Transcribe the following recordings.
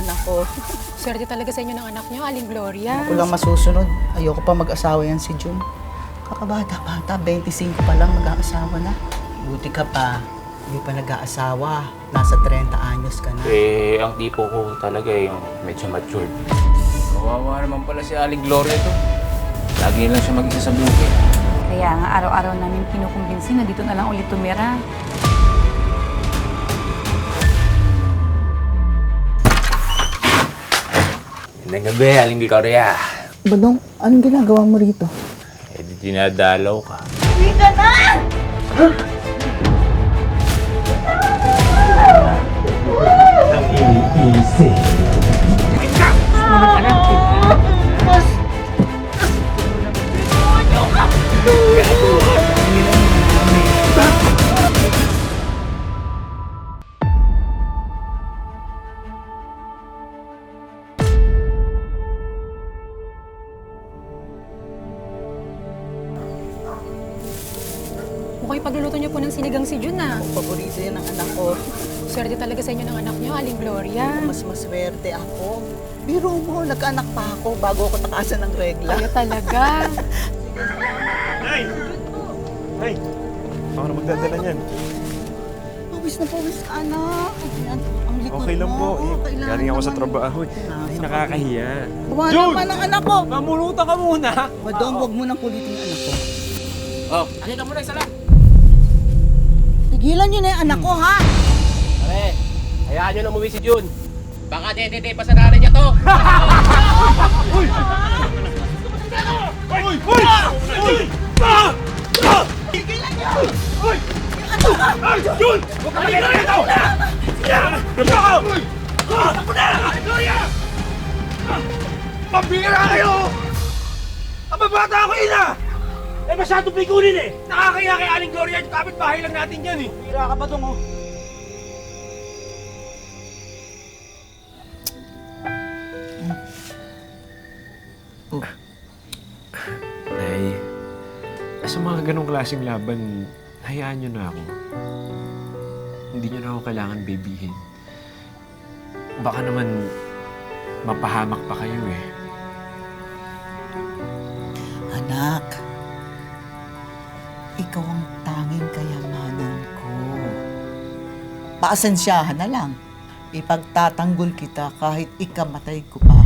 anak ko. Swerte talaga sa inyo ng anak niyo, Aling Gloria. Ako lang masusunod. Ayoko pa mag-asawa yan si Jun. Kakabata-bata, 25 pa lang mag-aasawa na. Buti ka pa, hindi pa nag-aasawa. Nasa 30 anyos ka na. Ang tipo ko talaga yung medyo matured. Kawawa naman pala si Aling Gloria to. Lagi lang siya mag-isa sa bukid. Kaya nga araw-araw namin kinukumbinsi na dito na lang ulit tumira. Magandang gabi, Aling Gloria. Badong, anong ginagawa mo rito? Di dinadalaw ka. Mukhang pagluluto niyo po ng sinigang si Jun, ah. Paborito yan ng anak ko. Swerte talaga sa inyo ng anak niyo, Aling Gloria. Mas maswerte ako. Biro mo, nagkaanak pa ako bago ako takasan ng regla. Kayo talaga. Nay! Nay! Ako na magdadala niyan. Pawis na pawis ka, anak. Ayan, ang likod Okay lang mo. po. Kailangan Galing ako sa naman. trabaho. Ay, nakakahiya. Buwan naman ang anak ko. Mamuluta ka muna! Badong, huwag mo nang kulitin yung anak ko. Oh, halika muna isa lang. Tigilan niyo na yung anak ko, ha? Pare, hayaan nyo na umuwi si Jun. Baka tete pa sa nanay niya to. Uy! Uy! Uy! Tigilan niyo! Uy! Ay! Jun! Huwag ka magiging ito! Gabi ako! Tapo na! Gloria! Pambira kayo! Ang babata ako, ina! Eh, masyadong pikunin eh! Nakakaya kay Aling Gloria at kapit-bahay lang natin yan eh! Pira ka pa dong, oh! Nay, sa mga ganong klaseng laban, hayaan niyo na ako. Hindi niyo na ako kailangan babyhin. Baka naman mapahamak pa kayo eh. Anak, ikaw ang tanging kayamanan ko. Paasensyahan na lang. Ipagtatanggol kita kahit ikamatay ko pa.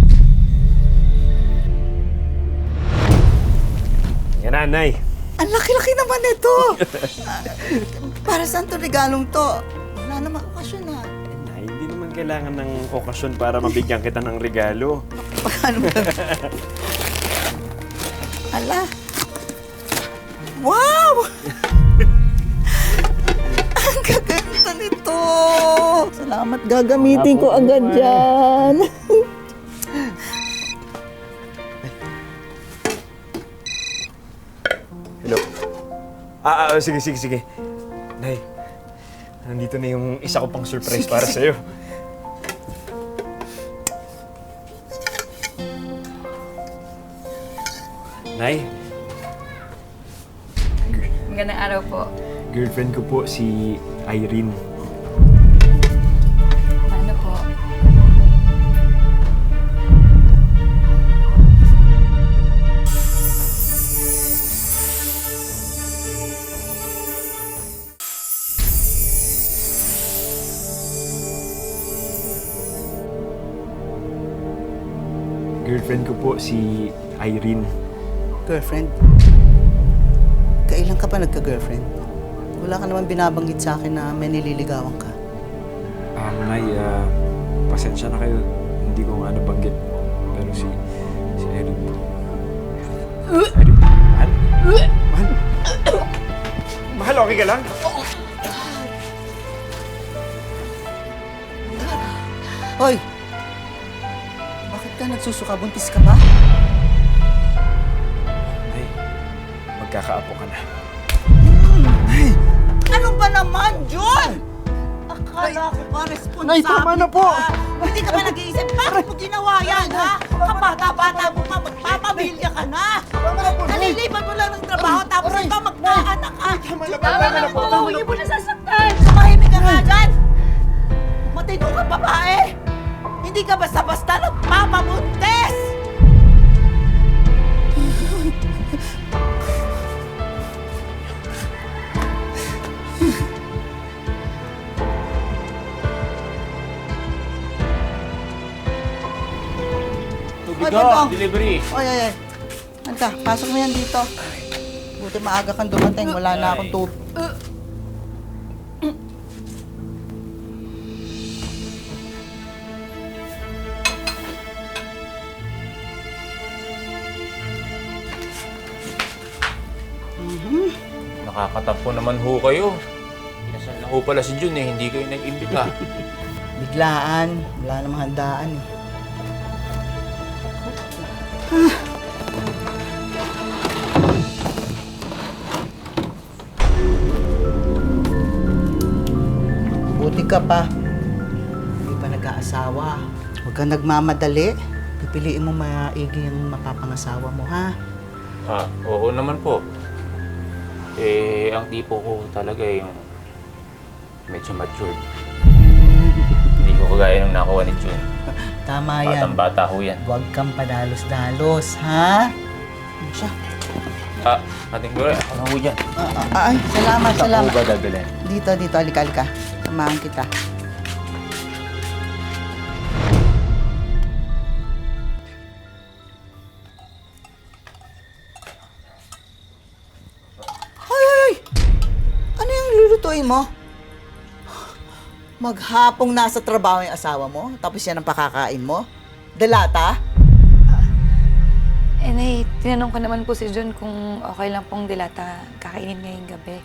Yan na, Nay. Ang laki-laki naman ito! Para saan to regalong to? Wala naman okasyon na. Nay, hindi naman kailangan ng okasyon para mabigyan kita ng regalo. Paano ba? Ala! Wow! Ang gaganda nito! Salamat, gagamitin ko agad yan. Hello. Sige. Nay, nandito na yung isa ko pang surprise para sa'yo. Nay, Magandang araw po. girlfriend ko po si Irene. Ano po? Girlfriend ko po si Irene. Girlfriend? Kailan ka pa nagka-girlfriend? Wala ka naman binabanggit sa akin na may nililigawan ka. Nay, pasensya na kayo. Hindi ko nga nabanggit. Pero si Erin po. Erin? Mahal? Mahal? Mahal, okay ka lang? Hoy! Bakit ka nagsusuka? Buntis ka ba? Nay, magkakaapo ka na. Ano ba naman, John? Akala ko ba responsable Nay, tama na po. ka? Hindi ka ba nag-iisip? Bakit mo ginawa yan, ha? Kabata-bata mo pa, magpapamilya ka na. Naliliban mo lang ng trabaho, tapos ikaw magkaanak ka. Tama na po! Huwag niyo po nasasaktan! Tumahimik ka nga dyan! Matino ka, babae! Hindi ka ba Ay, Bigo, Badong. delivery. Oy, ay, ay. Anta, pasok mo yan dito. Buti maaga kang dumating. Wala na akong tubig. Nakakatampo naman ho kayo. Inasal na ho pala si Jun eh, hindi kayo nag-imbita. Biglaan. Wala namang handaan eh. Buti ka pa. Hindi pa nag-aasawa. Huwag kang nagmamadali. Pipiliin mo maigi yung mapapangasawa mo, ha? Oo naman po. Eh, ang tipo ko talaga yung medyo matured. Hindi ko kagaya nung nakuha ni Jun. Tama yan. Batang-bata ho yan. Huwag kang padalos-dalos, ha? Ano siya? Ating Gloria, ako na ho dyan. Ay, salamat, salamat. Ako ba dadalhin? Dito, halika. Samahan kita. Ay! Ano yung lulutuin mo? Maghapong nasa trabaho yung asawa mo, tapos yan ang pakakain mo? Delata? Nay, tinanong ko naman po si John kung okay lang pong dilata kakainin ngayong gabi.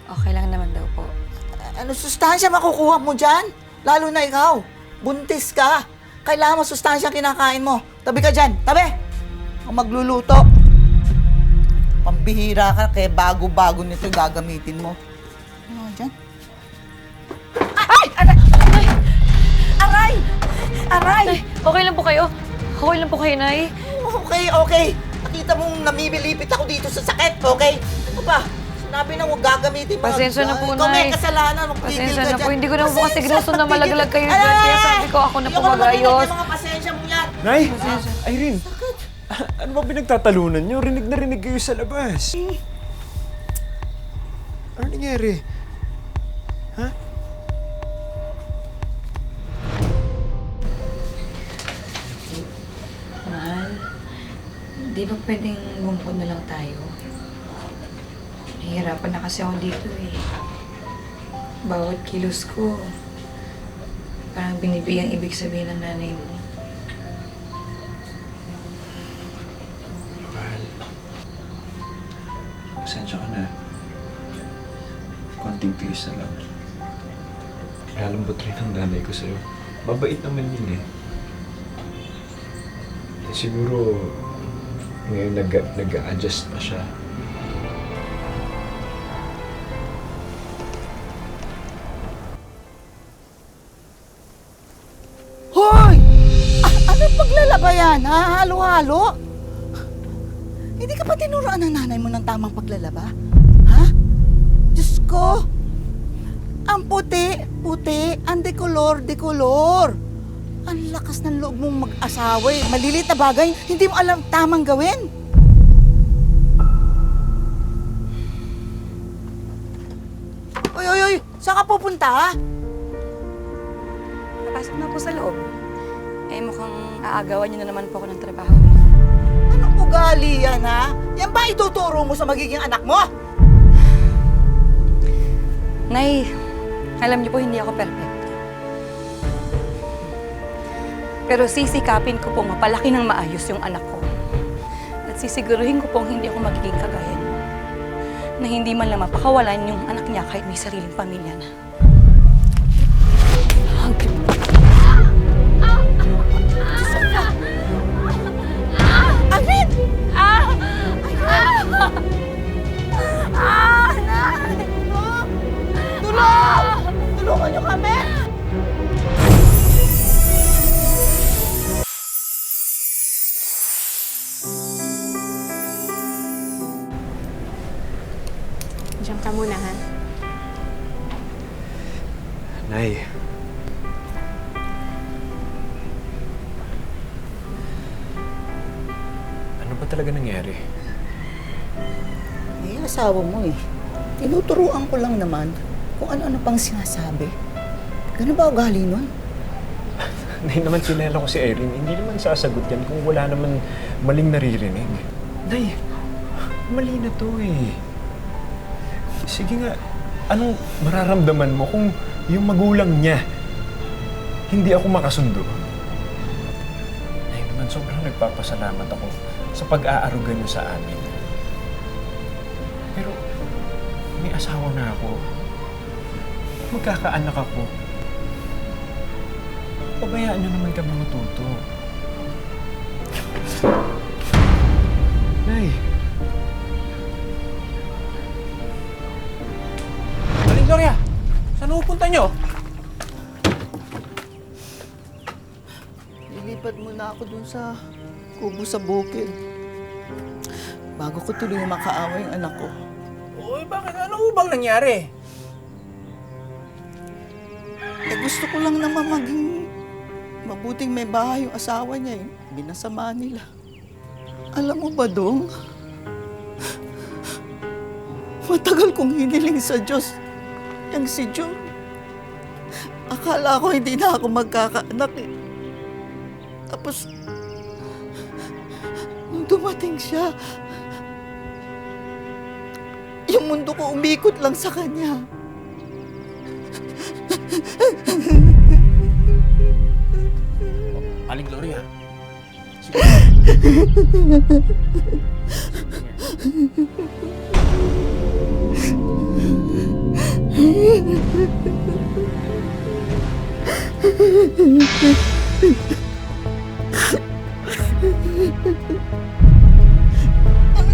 Okay lang naman daw po. Ano sustansya makukuha mo dyan? Lalo na ikaw. Buntis ka. Kailangan mo sustansya kinakain mo. Tabi ka dyan. Tabi! Kung magluluto. Pambihira ka, kaya bago-bago nito yung gagamitin mo. Ano ka dyan? Ay! Aray! Aray! Aray! Nay, okay lang po kayo? Okay lang po kayo, Nay? Okay. Nakita mong namibilipit ako dito sa sakit, okay? Ano ba? Sinabi na huwag gagamitin mga... Pasensya na po, Ikaw may Nay. kasalanan, magpigil Pasensya ka na po. dyan. Hindi ko naman po kasi Pasensya, gusto na malaglag kayo tigil. dyan. Kaya sabi ko ako na po Ayoko naman mag-ayos. yung mga pasensya mo yan. Nay! Irene! Ano ba pinagtatalunan niyo? Rinig na rinig kayo sa labas. Ano nangyari? Ha? Mahal, di ba pwedeng bumukod na lang tayo? Nahihirapan na kasi ako dito eh. Bawat kilos ko, parang binibigyang ibig sabihin ng nanay mo. Mahal. Pasensya ka na. Konting tiis na lang. Lalambot rin ang nanay ko sa'yo. Mabait naman yun eh. Siguro, ngayon nag-a-adjust pa siya. Hoy! Ano paglalaba yan, ha? Halo-halo? Hindi ka pa tinuruan ng nanay mo ng tamang paglalaba? Ha? Diyos ko! Ang puti, ang dekolor. Ang lakas ng loob mong mag-asawa eh. Malilit na bagay, hindi mo alam tamang gawin. Oy! Saan ka pupunta, ha? Napasok na po sa loob. Eh mukhang aagawan niyo na naman po ako ng trabaho. Anong ugali yan, ha? Yan ba ituturo mo sa magiging anak mo? Nay, alam niyo po hindi ako perfect. Pero sisikapin ko pong mapalaki ng maayos yung anak ko. At sisiguruhin ko pong hindi ako magiging kagaya niyo. Na hindi man lang mapakawalan yung anak niya kahit may sariling pamilya na. Alvin! Tulungan niyo kami! Diyan ka muna, ha? Nay. Ano ba talaga nangyari? Eh, asawa mo eh. Tinuturuan ko lang naman kung ano-ano pang sinasabi. Ganun ba ugali nun? Nay naman, sinela ko si Irene. Hindi naman sasagot yan kung wala naman maling naririnig. Nay, mali na to eh. Sige nga, anong mararamdaman mo kung yung magulang niya hindi ako makasundo? Nay naman, sobrang nagpapasalamat ako sa pag-aaruga niyo sa amin. Pero may asawa na ako. Magkakaanak ako. Pabayaan niyo naman kami matuto. Nay. Aling Gloria, saan pupunta nyo? Lilipad muna ako dun sa kubo sa bukid. Bago ko tuloy makaawa yung anak ko. Uy, bakit? Ano bang nangyari? Gusto ko lang naman maging mabuting may bahay yung asawa niya eh. Binasama nila. Alam mo ba, Dong? Matagal kong hiniling sa Diyos yung si Jun. Akala ko hindi na ako magkakaanak eh. Tapos, nung dumating siya, yung mundo ko umikot lang sa kanya. Aling Gloria.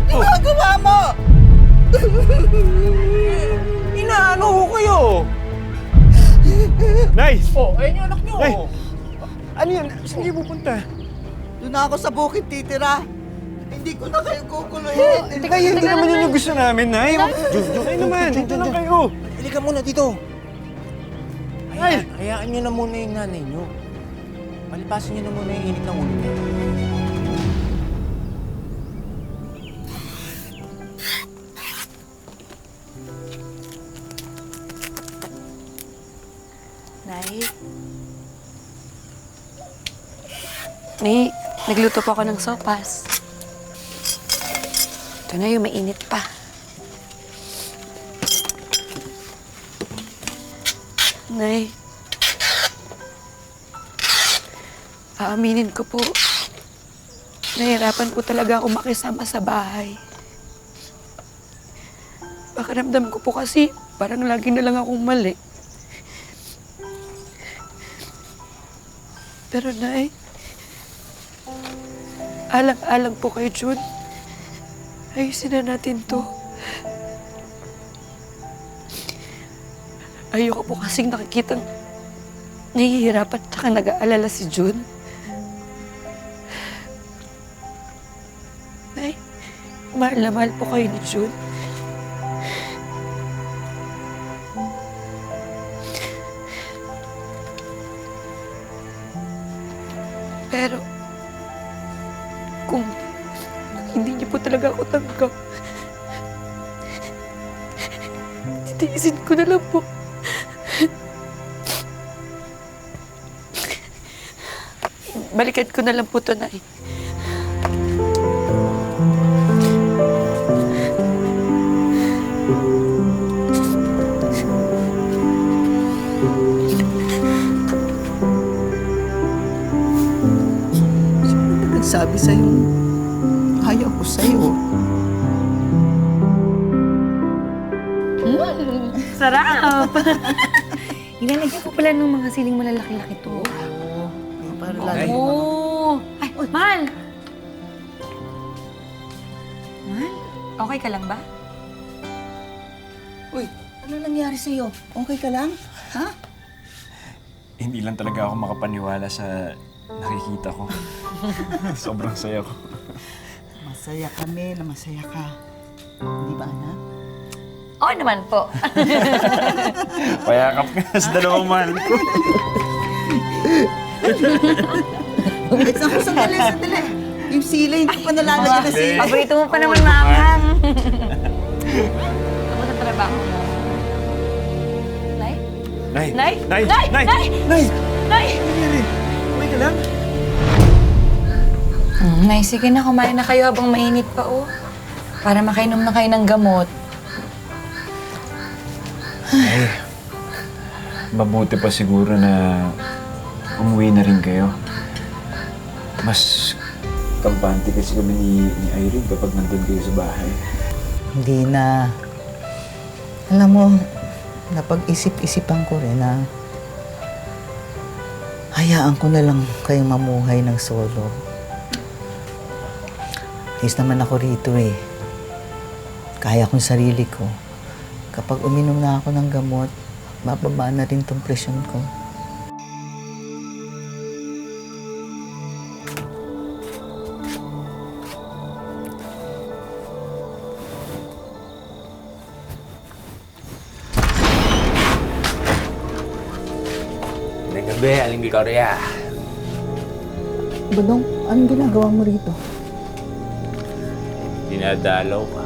Ginagawa mo! Inaano ko kayo? Nay! Oh, ayun yung anak nyo. Nay! Ano yan? Saan kayo pupunta? Doon na ako sa bukid titira. Hindi ko na kayo kukuluhin. Teka, hindi naman yun yung gusto namin, Nay. Nay naman, dito lang kayo. Halika muna dito. Hayaan nyo na muna yung nanay nyo. Palipasin nyo na muna yung init ng ulo niya. Nay? Nay, nagluto po ako ng sopas. Ito na yung mainit pa. Nay, aaminin ko po, nahirapan po talaga ako makisama sa bahay. Pakiramdam ko po kasi parang lagi na lang akong mali. Pero Nay, alang-alang po kay Jun. Ayusin na natin to. Ayoko po kasing nakikitang nahihirapan tsaka nag-aalala si Jun. Nay, mahal na mahal po kayo ni Jun. Pero, kung hindi niyo po talaga ako tanggap, titiisin ko na lang po. Balikan ko na lang po ito, Nay. Nagsabi sa'yo, ayaw ko sa'yo. Sarap! Ilalagyan ko pala ng mga siling malalaki-laki to. Para lagi Oh! Ay, Mal! Mal, okay ka lang ba? Uy, ano nangyari sa'yo? Okay ka lang? Ha? Hindi lang talaga ako makapaniwala sa nakikita ko. Sobrang saya ko. Masaya kami na masaya ka. Di ba, anak? Oo naman po. Payakap ka sa dalawang mahal ko. Wait, sandali. Yung sila, hindi ko pa nalalagyan na sila. Paborito mo pa naman, Manghang. Ako sa trabaho. Nay? Nay! Nay? Nay! Nay! Nay! Nay! Nay! Nay! Nay! ka lang. Nay, sige na, kumain na kayo habang mainit pa, oh. Para makainom na kayo ng gamot. Ay, mabuti pa siguro na umuwi na rin kayo. Mas kampante kasi kami ni Irene kapag nandun kayo sa bahay. Hindi na. Alam mo, napag-isip-isipan ko rin na hayaan ko na lang kayong mamuhay ng solo. Ayos naman ako rito eh. Kaya kong sarili ko. Kapag uminom na ako ng gamot, mababa na rin tong presyon ko. Magandang gabi, Aling Gloria. Badong, anong ginagawa mo rito? Dinadalaw ka.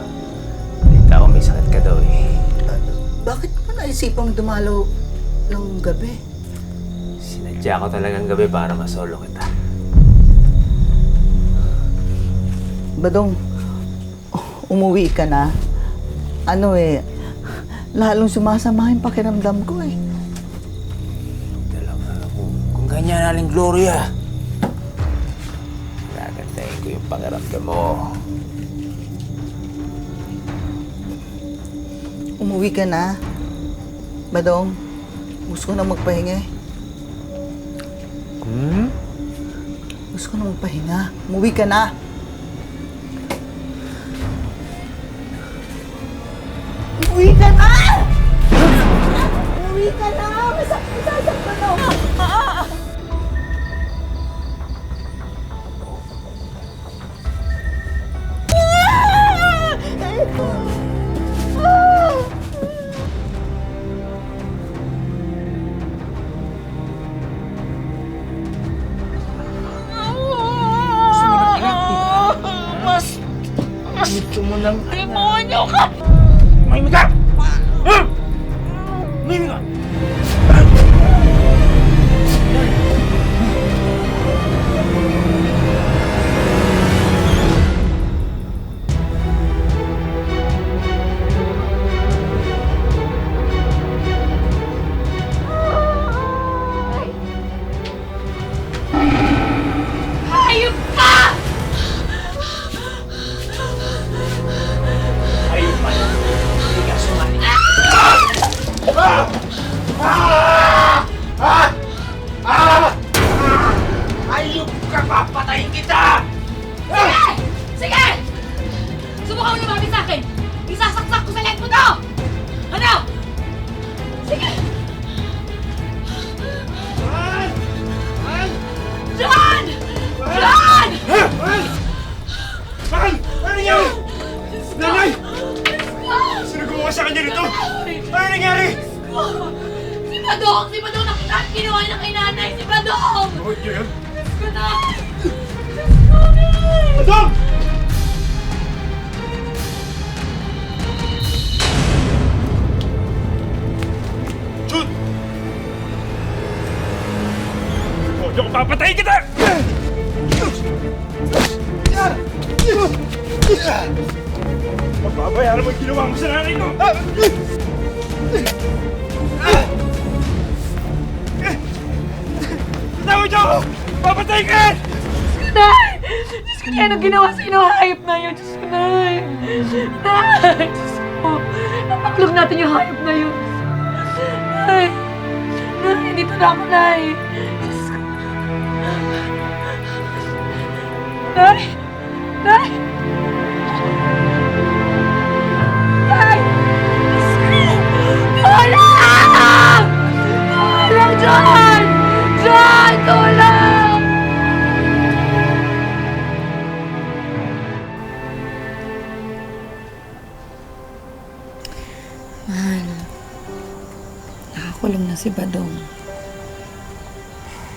Balita ko may sakit ka daw eh. Bakit mo naisipang dumalaw ng gabi? Sinadya ko talagang gabi para masolo kita. Badong, umuwi ka na. Ano eh, lalong sumasama yung pakiramdam ko eh. Talaga kung ganyan, Aling Gloria. Gagantayin ko yung pangaramdam mo. Umuwi ka na. Badong, gusto ko na magpahinga eh. Gusto ko na magpahinga. Umuwi ka na. Umuwi ka na! Umuwi ka na! Masakit na ako! Mahimik ka! Mahimik ka! Hayop ka! Ayun pa! Hindi ka sumali. Ayun ka! Papatayin kita! Sige! Sige! Subukan mo lumapit sa akin! Isasaksak ko sa leg mo to! Ano? Sige! John! John! Bakal! Ano nangyari? Nanay! Sino gumawa sa kanya nito? Ano nangyari? Si Badong! Si Badong nakita at ginawa niya kay nanay! Si Badong! Bakit niyo yan? Diyos ko na! Badong! Jun! Huwag niyo ko papatayin kita! Mababayaran mo yung ginawa mo sa nanay ko! Tawag niyo ako! Papatayin ka! Nay! Diyos ko, anong ginawa sa'yo ng hayop na yun? Diyos ko, Nay! Nay! Diyos ko! Napaklog natin yung hayop na yun. Nay! Nay! Dito na ako, Nay! Diyos ko! Nay! Nay! Nay! Diyos ko! Tulong! Tulong, John! John! Tulong! Mahal, nakakulong na si Badong.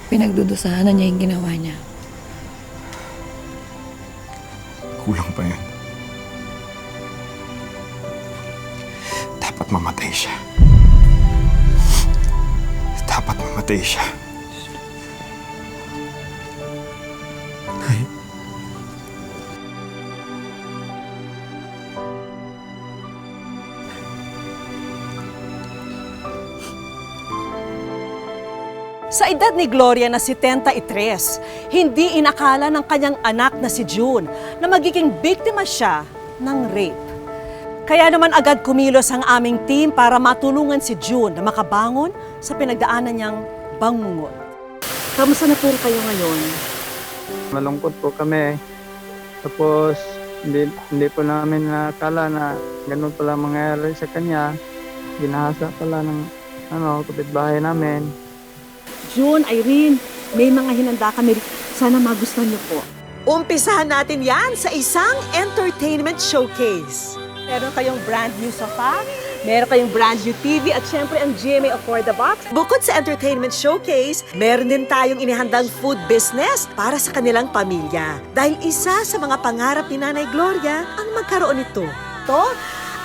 Pinagdudusahan na niya yung ginawa niya. Kulang pa yan. Dapat mamatay siya. Dapat mamatay siya. Sa edad ni Gloria na 73, hindi inakala ng kanyang anak na si June na magiging biktima siya ng rape. Kaya naman agad kumilos ang aming team para matulungan si June na makabangon sa pinagdaanan niyang bangungot. Kamusta na po kayo ngayon? Malungkot po kami. Tapos, hindi po namin nakala na ganun pala mangyayari sa kanya. Ginahasa pala ng kapitbahay namin. June, Irene, may mga hinanda kami. Sana magustuhan niyo po. Umpisahan natin yan sa isang entertainment showcase. Meron kayong brand new sofa, meron kayong brand new TV at syempre ang GMA of For The Box. Bukod sa entertainment showcase, meron din tayong inihandang food business para sa kanilang pamilya. Dahil isa sa mga pangarap ni Nanay Gloria ang magkaroon nito. Ito,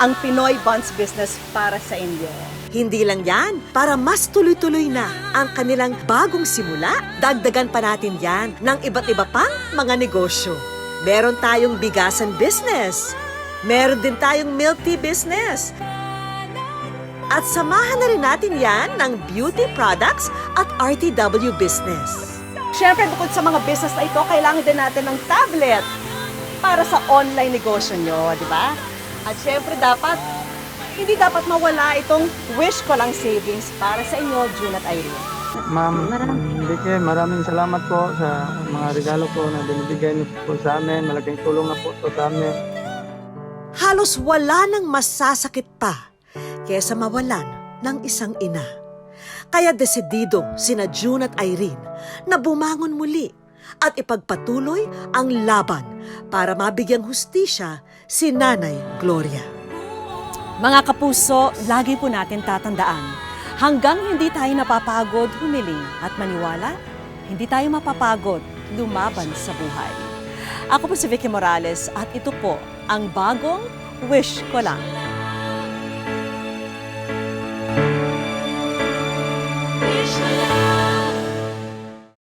ang Pinoy Buns Business para sa inyo. Hindi lang yan, para mas tuloy-tuloy na ang kanilang bagong simula, dagdagan pa natin yan ng iba't iba pang mga negosyo. Meron tayong bigasan business. Meron din tayong milk tea business. At samahan na rin natin yan ng beauty products at RTW business. Siyempre, bukod sa mga business na ito, kailangan din natin ng tablet para sa online negosyo nyo, di ba? At siyempre, hindi dapat mawala itong Wish Ko Lang Savings para sa inyo, June at Irene. Ma'am, Vicky, maraming salamat po sa mga regalo po na binibigay niyo po sa amin. Malaking tulong na po ito sa amin. Halos wala nang masasakit pa kesa mawalan ng isang ina. Kaya desidido sina June at Irene na bumangon muli at ipagpatuloy ang laban para mabigyang hustisya si Nanay Gloria. Mga kapuso, lagi po natin tatandaan, hanggang hindi tayo napapagod humiling at maniwala, hindi tayo mapapagod lumaban sa buhay. Ako po si Vicky Morales at ito po ang bagong Wish Ko Lang.